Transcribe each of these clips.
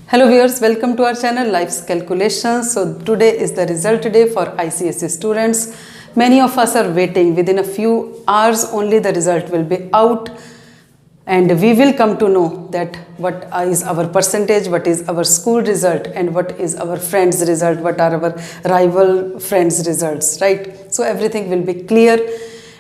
Hello viewers, welcome to our channel Life's Calculations. So today is the result day for ICSE students. Many of us are waiting. Within a few hours only the result will be out and we will come to know that what is our percentage, what is our school result and what is our friends result, what are our rival friends results, right? So everything will be clear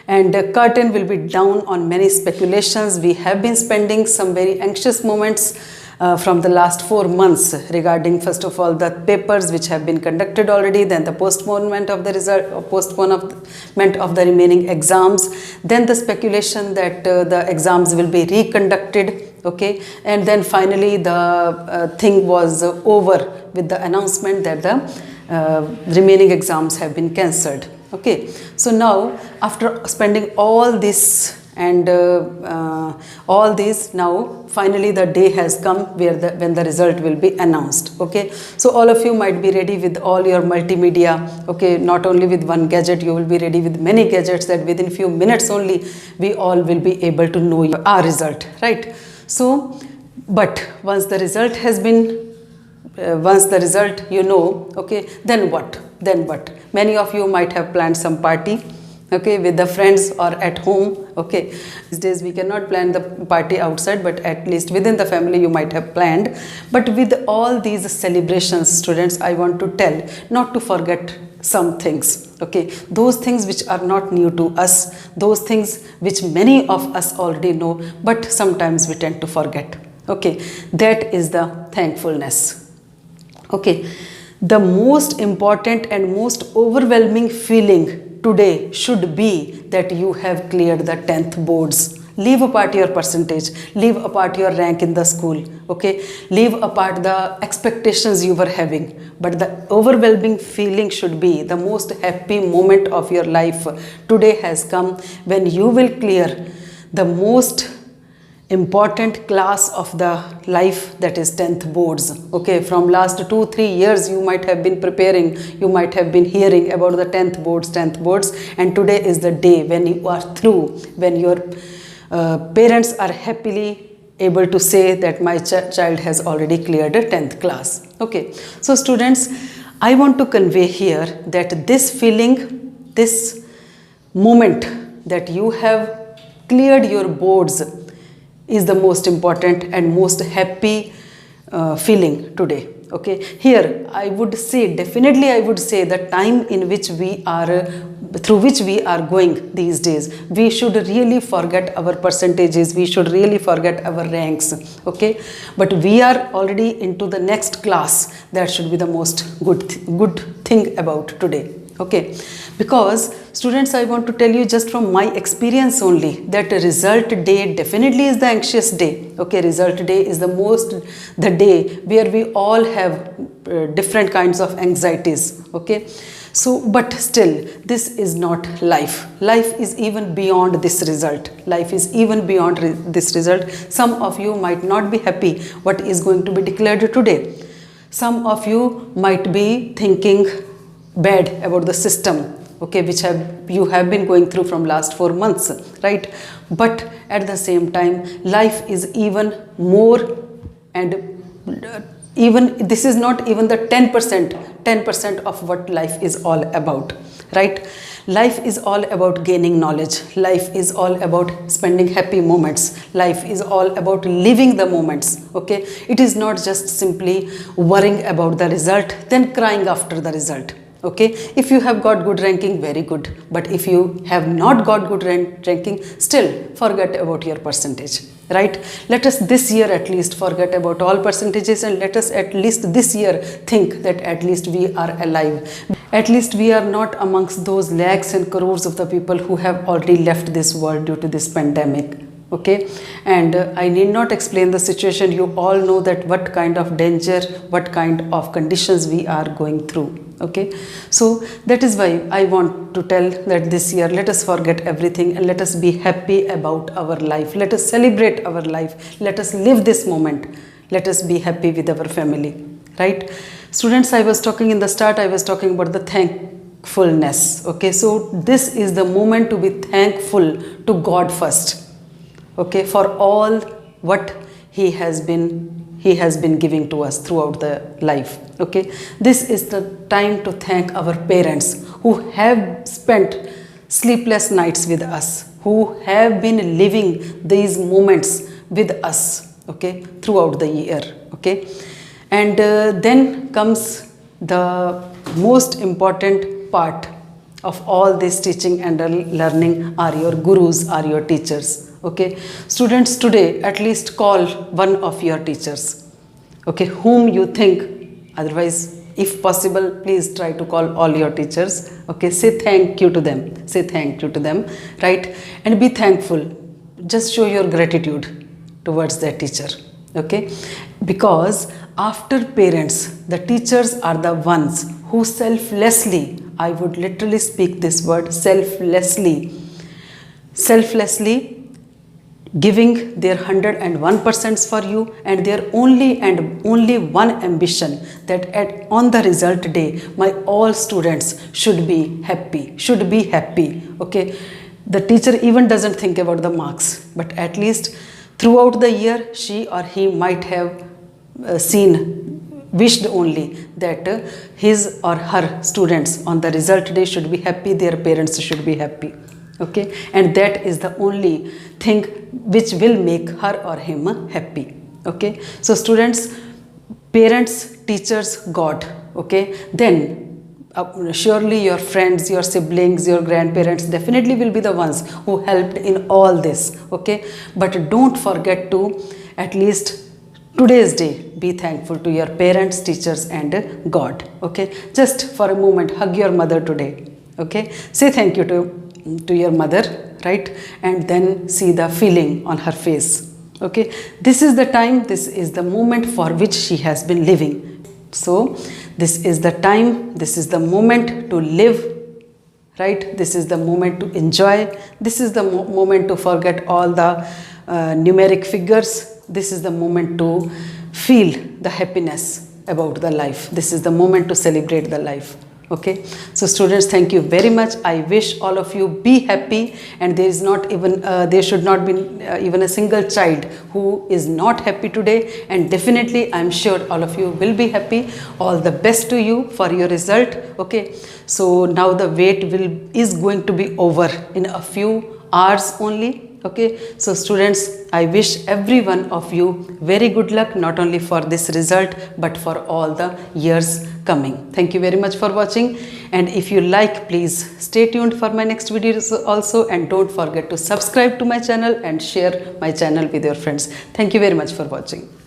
and the curtain will be down on many speculations. We have been spending some very anxious moments from the last 4 months regarding, first of all, the papers which have been conducted already, then the postponement of the result, postponement of the remaining exams, then the speculation that the exams will be reconducted, okay, and then finally the thing was over with the announcement that the remaining exams have been cancelled. Okay, so now after spending all this and all these, now finally the day has come where when the result will be announced. Okay, so all of you might be ready with all your multimedia. Okay, not only with one gadget, you will be ready with many gadgets that within few minutes only we all will be able to know our result, right? So but once the result has been once the result you know, okay, then what? Many of you might have planned some party, okay, with the friends or at home. Okay, these days we cannot plan the party outside, but at least within the family you might have planned. But with all these celebrations, students, I want to tell not to forget some things. Okay, those things which are not new to us, those things which many of us already know, but sometimes we tend to forget. Okay, that is the thankfulness. Okay, the most important and most overwhelming feeling today should be that you have cleared the 10th boards. Leave apart your percentage, leave apart your rank in the school, okay, leave apart the expectations you were having, but the overwhelming feeling should be the most happy moment of your life today has come when you will clear the most important class of the life, that is 10th boards. Okay, from last 2-3 years you might have been preparing, you might have been hearing about the 10th boards, and today is the day when you are through, when your parents are happily able to say that my child has already cleared a 10th class. Okay, so students, I want to convey here that this feeling, this moment that you have cleared your boards is the most important and most happy feeling today. Okay, here I would say, definitely I would say, the time in which we are through which we are going these days, we should really forget our percentages, we should really forget our ranks. Okay, but we are already into the next class. That should be the most good thing about today. Okay, because students, I want to tell you just from my experience only that result day definitely is the anxious day. Okay, result day is the day where we all have different kinds of anxieties. Okay, so but still this is not life. Life is even beyond this result. Life is even beyond this result. Some of you might not be happy what is going to be declared today. Some of you might be thinking bad about the system, okay, which you have been going through from last 4 months, right? But at the same time, life is even more, and even this is not even the 10% of what life is all about, right? Life is all about gaining knowledge. Life is all about spending happy moments. Life is all about living the moments. Okay, it is not just simply worrying about the result, then crying after the result. Okay, if you have got good ranking, very good, but if you have not got good ranking, still forget about your percentage, right? Let us this year at least forget about all percentages, and let us at least this year think that at least we are alive. At least we are not amongst those lakhs and crores of the people who have already left this world due to this pandemic. Okay, and I need not explain the situation. You all know that what kind of danger, what kind of conditions we are going through. Okay, so that is why I want to tell that this year let us forget everything and let us be happy about our life. Let us celebrate our life. Let us live this moment. Let us be happy with our family, right? Students, I was talking in the start, I was talking about the thankfulness. Okay, so this is the moment to be thankful to God first. Okay, for all what He has been he has been giving to us throughout the life. Okay, this is the time to thank our parents who have spent sleepless nights with us, who have been living these moments with us, okay, throughout the year. Okay, and then comes the most important part of all this teaching and learning are your gurus, are your teachers. Okay, students, today at least call one of your teachers, okay, whom you think. Otherwise, if possible, please try to call all your teachers. Okay, say thank you to them, say thank you to them, right? And be thankful, just show your gratitude towards that teacher. Okay, because after parents, the teachers are the ones who selflessly, I would literally speak this word, selflessly giving their 101% for you, and their only one ambition, that on the result day my all students should be happy. Okay, the teacher even doesn't think about the marks, but at least throughout the year she or he might have wished only that his or her students on the result day should be happy, their parents should be happy. Okay, and that is the only thing which will make her or him happy. Okay, so students, parents, teachers, God. Okay, then surely your friends, your siblings, your grandparents definitely will be the ones who helped in all this. Okay, but don't forget to at least today's day be thankful to your parents, teachers and God. Okay, just for a moment hug your mother today. Okay, say thank you to your mother, right? And then see the feeling on her face. Okay, this is the time, this is the moment for which she has been living. So this is the time, this is the moment to live, right? This is the moment to enjoy. This is the moment to forget all the numeric figures. This is the moment to feel the happiness about the life. This is the moment to celebrate the life. Okay, so students, thank you very much. I wish all of you be happy, and there is not even there should not be even a single child who is not happy today, and definitely I am sure all of you will be happy. All the best to you for your result. Okay, so now the wait is going to be over in a few hours only. Okay, so students, I wish every one of you very good luck, not only for this result but for all the years coming. Thank you very much for watching, and if you like, please stay tuned for my next videos also, and don't forget to subscribe to my channel and share my channel with your friends. Thank you very much for watching.